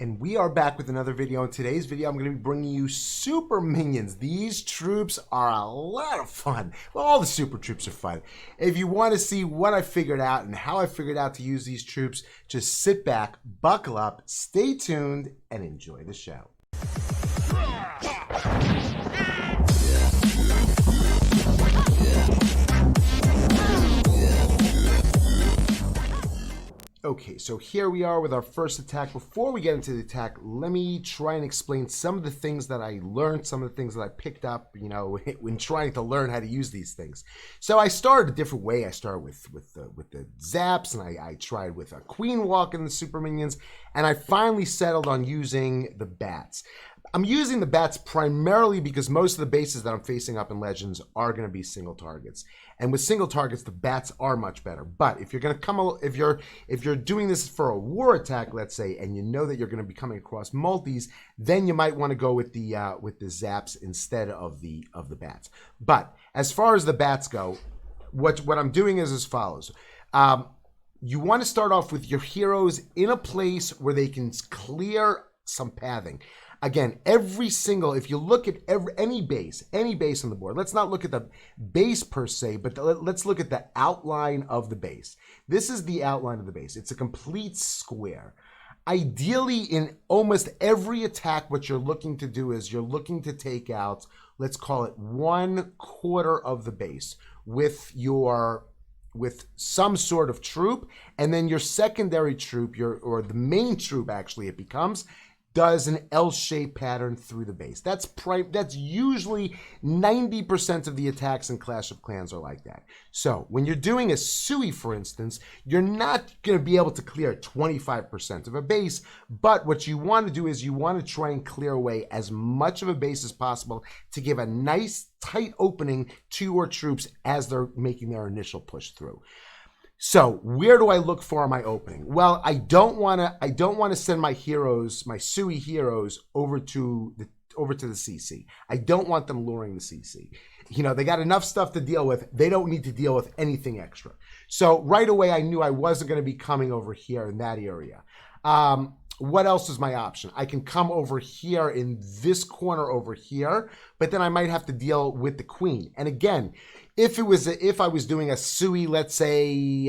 And we are back with another video. In today's video, I'm going to be bringing you super minions. These troops are a lot of fun. Well, all the super troops are fun. If you want to see what I figured out and how I figured out to use these troops, just sit back, buckle up, stay tuned, and enjoy the show. Okay, so here we are with our first attack. Before we get into the attack, let me try and explain some of the things that I learned, some of the things that I picked up, when trying to learn how to use these things. So I started a different way. I started with the zaps, and I tried with a queen walk and the super minions, and I finally settled on using the bats. I'm using the bats primarily because most of the bases that I'm facing up in Legends are going to be single targets. And with single targets, the bats are much better. But if you're going to if you're doing this for a war attack, let's say, and you know that you're going to be coming across multis, then you might want to go with the zaps instead of the bats. But as far as the bats go, what I'm doing is as follows. You want to start off with your heroes in a place where they can clear some pathing. Again, if you look at any base on the board, let's not look at the base per se, but let's look at the outline of the base. This is the outline of the base. It's a complete square. Ideally, in almost every attack, what you're looking to do is you're looking to take out, let's call it 1/4 of the base with some sort of troop, and then your secondary troop, or the main troop actually it becomes, does an L-shaped pattern through the base. That's usually 90% of the attacks in Clash of Clans are like that. So when you're doing a Sui, for instance, you're not going to be able to clear 25% of a base, but what you want to do is you want to try and clear away as much of a base as possible to give a nice tight opening to your troops as they're making their initial push through. So where do I look for my opening? Well, I don't want to send my heroes, my Sui heroes, over to the CC. I don't want them luring the CC. They got enough stuff to deal with. They don't need to deal with anything extra. So right away, I knew I wasn't going to be coming over here in that area. What else is my option? I can come over here in this corner over here, but then I might have to deal with the queen. And again, if I was doing a Sui, let's say,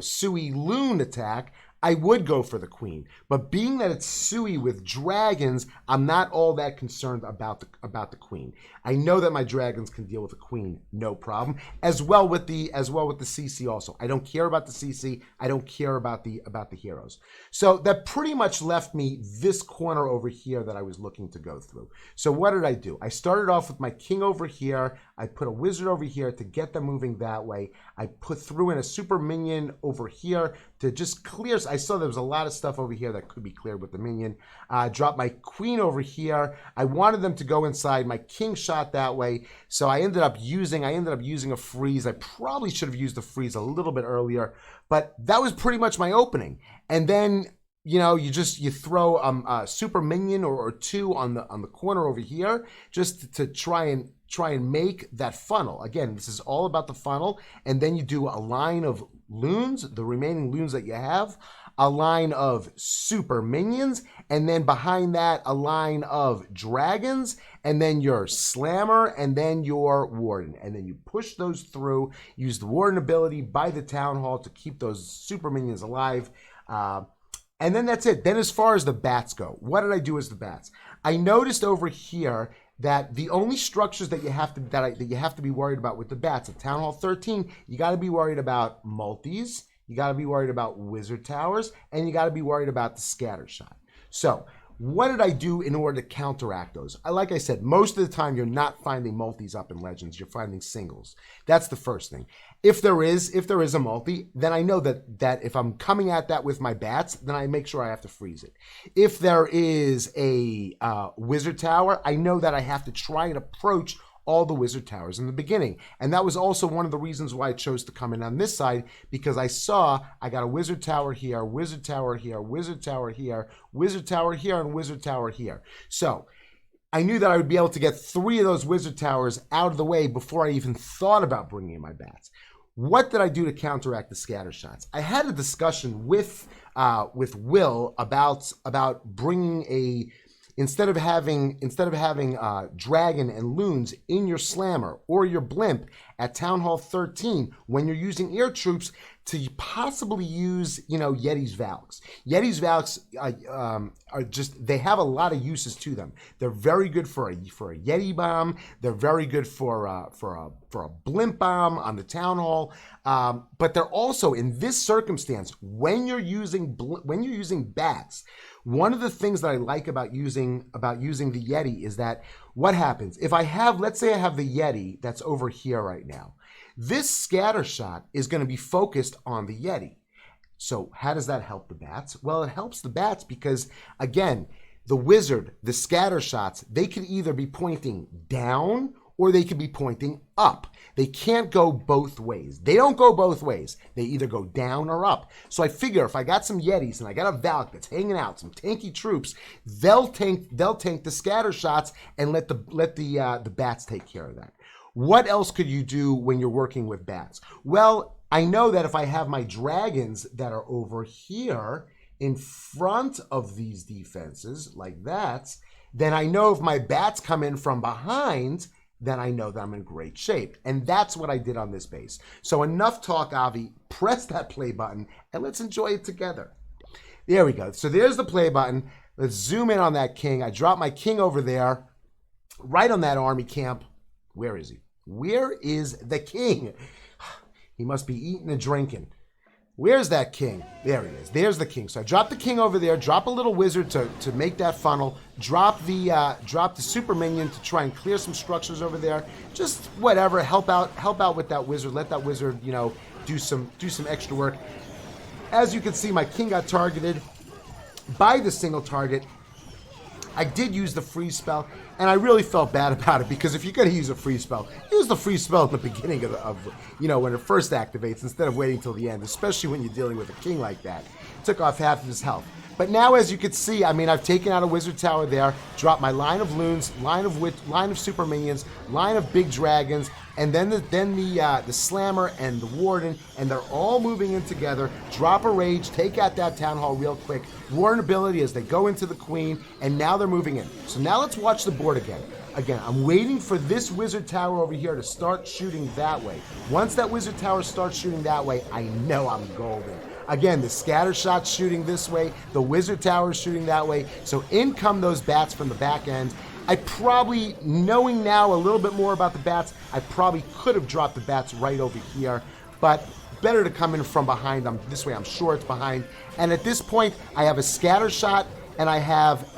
Sui Loon attack, I would go for the queen. But being that it's Sui with dragons, I'm not all that concerned about the queen. I know that my dragons can deal with the queen, no problem. As well with the CC also. I don't care about the CC. I don't care about the heroes. So that pretty much left me this corner over here that I was looking to go through. So what did I do? I started off with my king over here. I put a wizard over here to get them moving that way. I put through in a super minion over here to just clear. I saw there was a lot of stuff over here that could be cleared with the minion. Dropped my queen over here. I wanted them to go inside. My king shot that way, so I ended up using a freeze. I probably should have used the freeze a little bit earlier, but that was pretty much my opening. And then you throw a super minion or two on the corner over here just to try and make that funnel. Again, this is all about the funnel. And then you do a line of loons, the remaining loons that you have, a line of super minions, and then behind that, a line of dragons, and then your slammer, and then your warden. And then you push those through, use the warden ability by the town hall to keep those super minions alive. And then that's it. Then as far as the bats go, what did I do as the bats? I noticed over here that the only structures that you have to be worried about with the bats at Town Hall 13, you got to be worried about multis, you got to be worried about wizard towers, and you got to be worried about the scatter shot. So what did I do in order to counteract those? Like I said, most of the time you're not finding multis up in Legends, you're finding singles. That's the first thing. If there is a multi, then I know that if I'm coming at that with my bats, then I make sure I have to freeze it. If there is a wizard tower, I know that I have to try and approach all the wizard towers in the beginning. And that was also one of the reasons why I chose to come in on this side, because I got a wizard tower here, wizard tower here, wizard tower here, wizard tower here, and wizard tower here. So I knew that I would be able to get 3 of those wizard towers out of the way before I even thought about bringing in my bats. What did I do to counteract the scatter shots? I had a discussion with with Will about bringing a instead of having dragon and loons in your slammer or your blimp at Town Hall 13 when you're using air troops, to possibly use, Yeti's Valks. Yeti's Valks are just, they have a lot of uses to them. They're very good for a Yeti bomb. They're very good for a blimp bomb on the Town Hall. But they're also, in this circumstance, when you're using bats, one of the things that I like about using the Yeti is that what happens if let's say I have the Yeti that's over here right now. This scatter shot is going to be focused on the Yeti. So how does that help the bats? Well, it helps the bats because, again, the wizard, the scatter shots, they could either be pointing down or they could be pointing up. They can't go both ways. They don't go both ways. They either go down or up. So I figure if I got some Yetis and I got a Valk that's hanging out, some tanky troops, they'll tank the scatter shots and let the bats take care of that. What else could you do when you're working with bats? Well, I know that if I have my dragons that are over here in front of these defenses like that, then I know if my bats come in from behind, then I know that I'm in great shape. And that's what I did on this base. So enough talk, Avi. Press that play button and let's enjoy it together. There we go. So there's the play button. Let's zoom in on that king. I dropped my king over there, right on that army camp. Where is he? Where is the king? He must be eating and drinking. Where's that king? There he is. There's the king. So I dropped the king over there, drop a little wizard to make that funnel, drop the super minion to try and clear some structures over there. Just whatever, help out with that wizard. Let that wizard, do some extra work. As you can see, my king got targeted by the single target. I did use the freeze spell, and I really felt bad about it because if you're going to use a freeze spell, use the freeze spell at the beginning of when it first activates instead of waiting till the end, especially when you're dealing with a king like that. Took off half of his health. But now, as you can see, I've taken out a wizard tower there, dropped my line of loons, line of super minions, line of big dragons, and then the slammer and the warden, and they're all moving in together. Drop a rage, take out that town hall real quick. Warden ability as they go into the queen, and now they're moving in. So now let's watch the board again. Again, I'm waiting for this wizard tower over here to start shooting that way. Once that wizard tower starts shooting that way, I know I'm golden. Again, the scatter shot's shooting this way, the wizard tower's shooting that way, so in come those bats from the back end. I probably, knowing now a little bit more about the bats, I probably could have dropped the bats right over here, but better to come in from behind. This way I'm sure it's behind. And at this point, I have a scatter shot and I have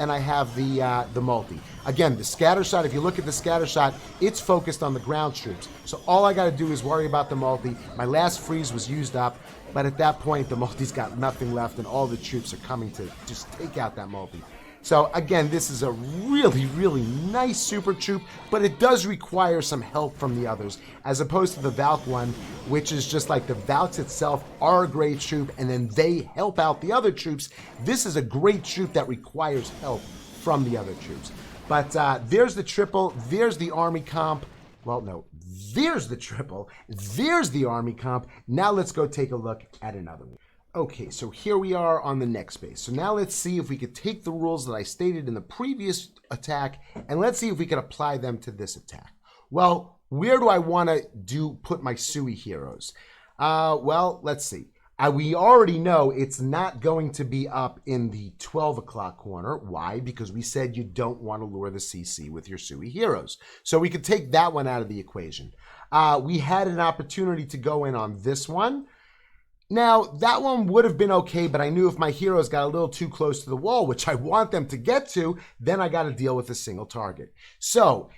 the multi. Again, the scatter shot, if you look at the scatter shot, it's focused on the ground troops. So all I got to do is worry about the multi. My last freeze was used up, but at that point, the multi's got nothing left, and all the troops are coming to just take out that multi. So again, this is a really, really nice super troop, but it does require some help from the others, as opposed to the Valk one, which is just like the Valks itself are a great troop, and then they help out the other troops. This is a great troop that requires help from the other troops. But there's the triple, there's the army comp. Well, no, there's the triple, there's the army comp. Now let's go take a look at another one. Okay, so here we are on the next base. So now let's see if we could take the rules that I stated in the previous attack, and let's see if we can apply them to this attack. Well, where do I want to put my Sui heroes? Well, let's see. We already know it's not going to be up in the 12 o'clock corner. Why? Because we said you don't want to lure the CC with your Sui heroes. So we could take that one out of the equation. We had an opportunity to go in on this one. Now, that one would have been okay, but I knew if my heroes got a little too close to the wall, which I want them to get to, then I got to deal with a single target. So,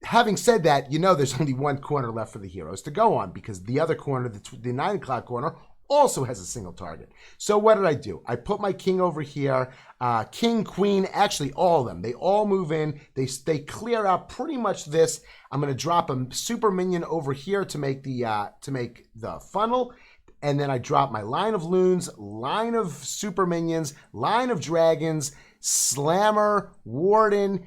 having said that, there's only one corner left for the heroes to go on, because the other corner, the 9 o'clock corner, also has a single target. So what did I do? I put my king over here, king, queen, actually all of them. They all move in. They clear out pretty much this. I'm going to drop a super minion over here to make the funnel. And then I drop my line of loons, line of super minions, line of dragons, slammer, warden,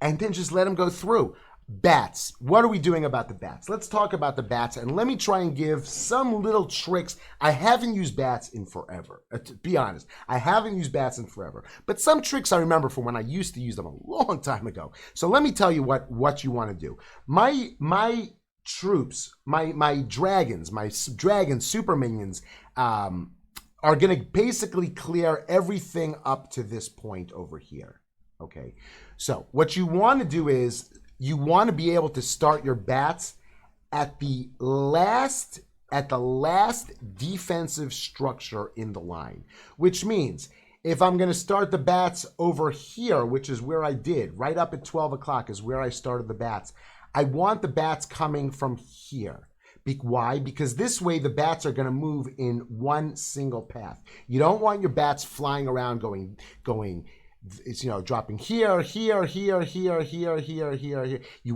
and then just let them go through. Bats. What are we doing about the bats? Let's talk about the bats, and let me try and give some little tricks. I haven't used bats in forever. To be honest, I haven't used bats in forever. But some tricks I remember from when I used to use them a long time ago. So let me tell you what you want to do. My troops, my dragons, dragon super minions, are going to basically clear everything up to this point over here. Okay, so what you want to do is you want to be able to start your bats at the last defensive structure in the line, which means if I'm going to start the bats over here, which is where I did, right up at 12 o'clock is where I started the bats, I want the bats coming from here. Why? Because this way the bats are going to move in one single path. You don't want your bats flying around going, it's, dropping here. You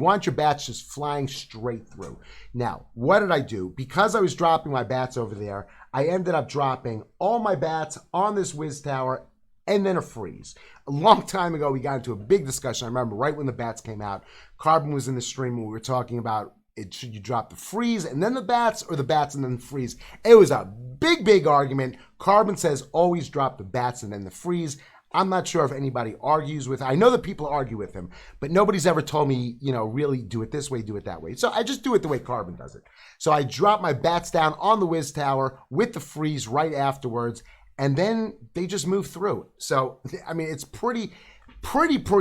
want your bats just flying straight through. Now, what did I do? Because I was dropping my bats over there, I ended up dropping all my bats on this whiz tower and then a freeze. A long time ago, we got into a big discussion. I remember right when the bats came out, Carbon was in the stream and we were talking about should you drop the freeze and then the bats, or the bats and then the freeze? It was a big argument. Carbon says always drop the bats and then the freeze. I'm not sure if anybody argues with. I know that people argue with him, but nobody's ever told me, really do it this way, do it that way. So I just do it the way Carbon does it. So I drop my bats down on the whiz tower with the freeze right afterwards, and then they just move through. So, I mean, it's pretty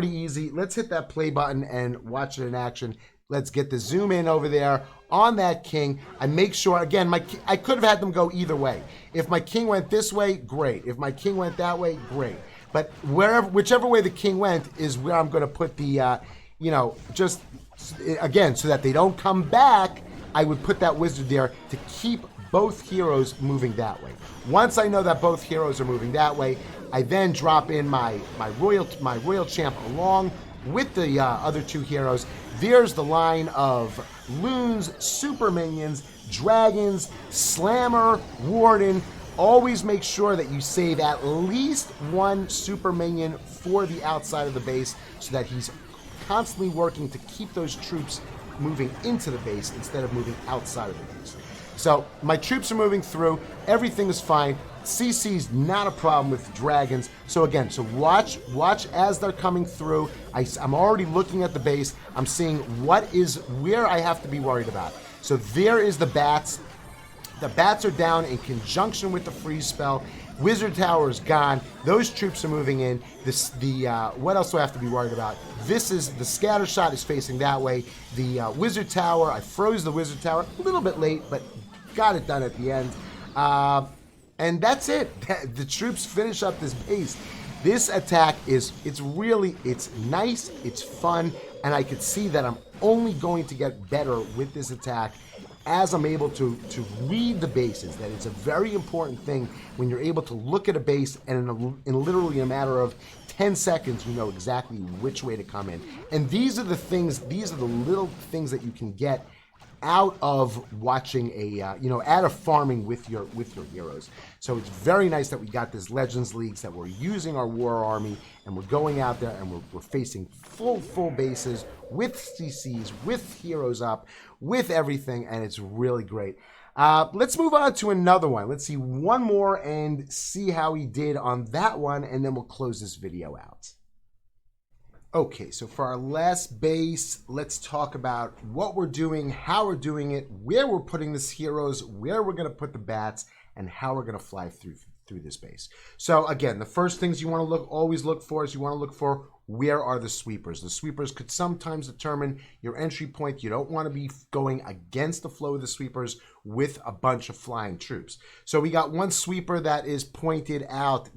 easy. Let's hit that play button and watch it in action. Let's get the zoom in over there on that king. I make sure, again, I could have had them go either way. If my king went this way, great. If my king went that way, great. But whichever way the king went is where I'm going to put the, just, again, so that they don't come back, I would put that wizard there to keep both heroes moving that way. Once I know that both heroes are moving that way, I then drop in my royal champ along with the other two heroes. There's the line of loons, super minions, dragons, slammer, warden. Always make sure that you save at least one super minion for the outside of the base so that he's constantly working to keep those troops moving into the base instead of moving outside of the base. So my troops are moving through. Everything is fine. CC's not a problem with dragons. So again, watch as they're coming through. I'm already looking at the base. I'm seeing where I have to be worried about. So there is the bats. The bats are down in conjunction with the freeze spell. Wizard Tower is gone. Those troops are moving in. What else do I have to be worried about? This is the scatter shot is facing that way. The Wizard Tower, I froze the Wizard Tower a little bit late, but got it done at the end. And that's it. The troops finish up this base. This attack it's nice, it's fun, and I could see that I'm only going to get better with this attack as I'm able to read the bases. That it's a very important thing when you're able to look at a base and in literally a matter of 10 seconds, you know exactly which way to come in. And these are the little things that you can get out of watching out of farming with your heroes. So it's very nice that we got this Legends Leagues, that we're using our war army and we're going out there and we're facing full bases with CCs, with heroes up, with everything, and it's really great. Let's move on to another one. Let's see one more and see how he did on that one, and then we'll close this video out. Okay, so for our last base, let's talk about what we're doing, how we're doing it, where we're putting these heroes, where we're going to put the bats, and how we're going to fly through this base. So again, the first things you want to always look for is you want to look for where are the sweepers. The sweepers could sometimes determine your entry point. You don't want to be going against the flow of the sweepers with a bunch of flying troops. So we got one sweeper that is pointed out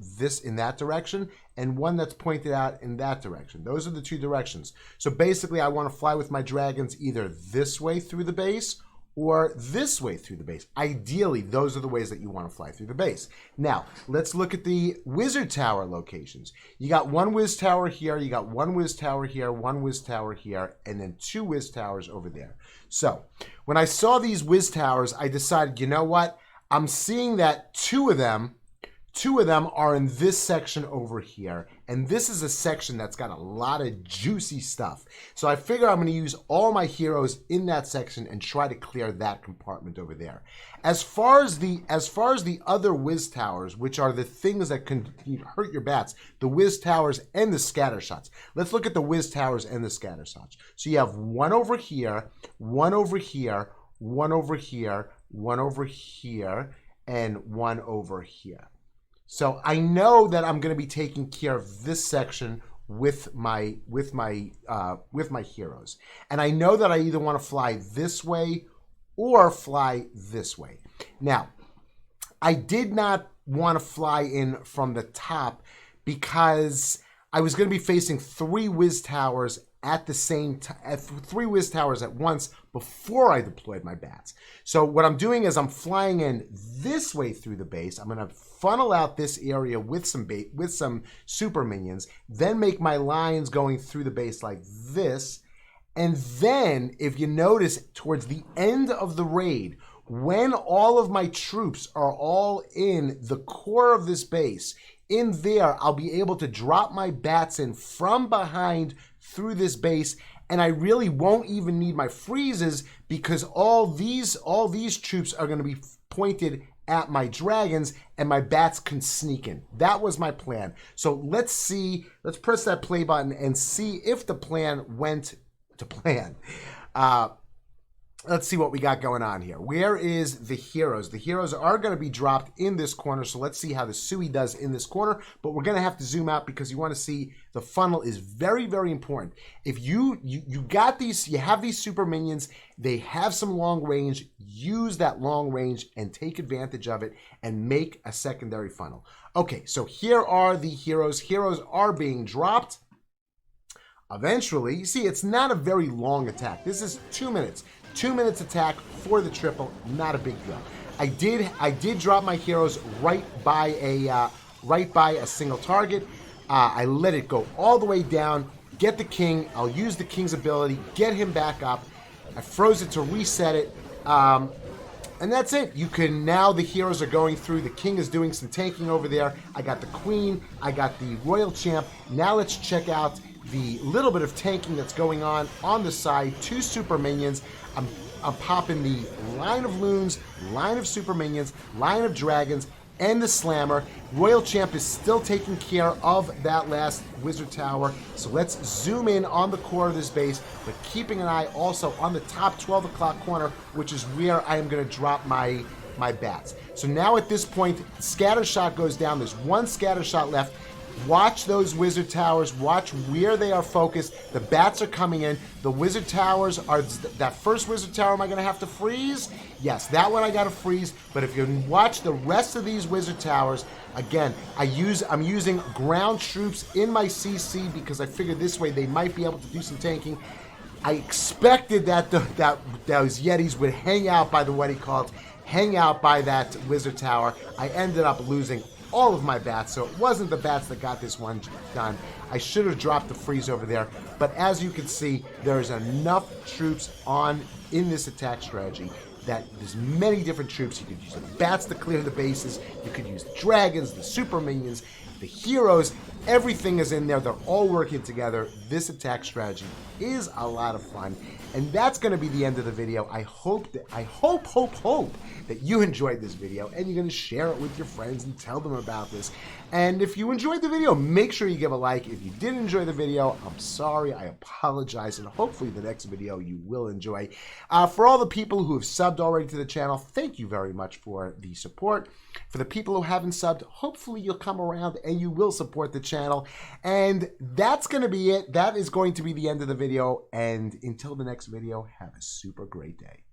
in that direction, and one that's pointed out in that direction. Those are the two directions. So basically I want to fly with my dragons either this way through the base or this way through the base. Ideally, those are the ways that you want to fly through the base. Now, let's look at the Wizard Tower locations. You got one Wiz Tower here, you got one Wiz Tower here, one Wiz Tower here, and then two Wiz Towers over there. So, when I saw these Wiz Towers, I decided, you know what? I'm seeing that two of them Two of them are in this section over here. And this is a section that's got a lot of juicy stuff. So I figure I'm going to use all my heroes in that section and try to clear that compartment over there. As far as the other whiz towers, which are the things that can hurt your bats, the whiz towers and the scatter shots. Let's look at the whiz towers and the scatter shots. So you have one over here, one over here, one over here, one over here, and one over here. So I know that I'm going to be taking care of this section with my heroes, and I know that I either want to fly this way or fly this way. Now, I did not want to fly in from the top because I was going to be facing three whiz towers at the same time, three whiz towers at once before I deployed my bats. So what I'm doing is I'm flying in this way through the base. I'm going to funnel out this area with some super minions, then make my lines going through the base like this. And then, if you notice, towards the end of the raid, when all of my troops are all in the core of this base, in there, I'll be able to drop my bats in from behind through this base, and I really won't even need my freezes because all these troops are going to be pointed at my dragons, and my bats can sneak in. That was my plan. So let's see. Let's press that play button and see if the plan went to plan. Let's see what we got going on here. Where is the heroes? The heroes are going to be dropped in this corner, so let's see how the Sui does in this corner, but we're going to have to zoom out because you want to see the funnel is very, very important. If you got these, you have these super minions, they have some long range, use that long range and take advantage of it and make a secondary funnel. Okay, so here are the heroes. Heroes are being dropped. Eventually, you see, it's not a very long attack. This is 2 minutes. 2 minutes attack for the triple, not a big deal. I did drop my heroes right by a single target. I let it go all the way down, get the king. I'll use the king's ability, get him back up. I froze it to reset it. And that's it. You can now, the heroes are going through. The king is doing some tanking over there. I got the queen. I got the royal champ. Now let's check out the little bit of tanking that's going on the side. Two super minions. I'm popping the line of loons, line of super minions, line of dragons, and the slammer. Royal champ is still taking care of that last wizard tower. So let's zoom in on the core of this base, but keeping an eye also on the top 12 o'clock corner, which is where I am going to drop my bats. So now at this point, scatter shot goes down. There's one scatter shot left. Watch those wizard towers. Watch where they are focused. The bats are coming in. The wizard towers are... That first wizard tower, am I going to have to freeze? Yes, that one I got to freeze. But if you watch the rest of these wizard towers, again, I'm using ground troops in my CC because I figured this way they might be able to do some tanking. I expected that those Yetis would hang out by hang out by that wizard tower. I ended up losing all of my bats, so it wasn't the bats that got this one done. I should have dropped the freeze over there, but as you can see, there's enough troops in this attack strategy that there's many different troops. You could use the bats to clear the bases, you could use the dragons, the super minions, the heroes, everything is in there. They're all working together. This attack strategy is a lot of fun, and that's going to be the end of the video. I hope that you enjoyed this video and you're going to share it with your friends and tell them about this. And if you enjoyed the video, make sure you give a like. If you didn't enjoy the video, I'm sorry, I apologize, and hopefully the next video you will enjoy. For all the people who have subbed already to the channel, thank you very much for the support. For the people who haven't subbed, hopefully you'll come around and you will support the channel. And that's going to be it. That is going to be the end of the video. And until the next video, have a super great day.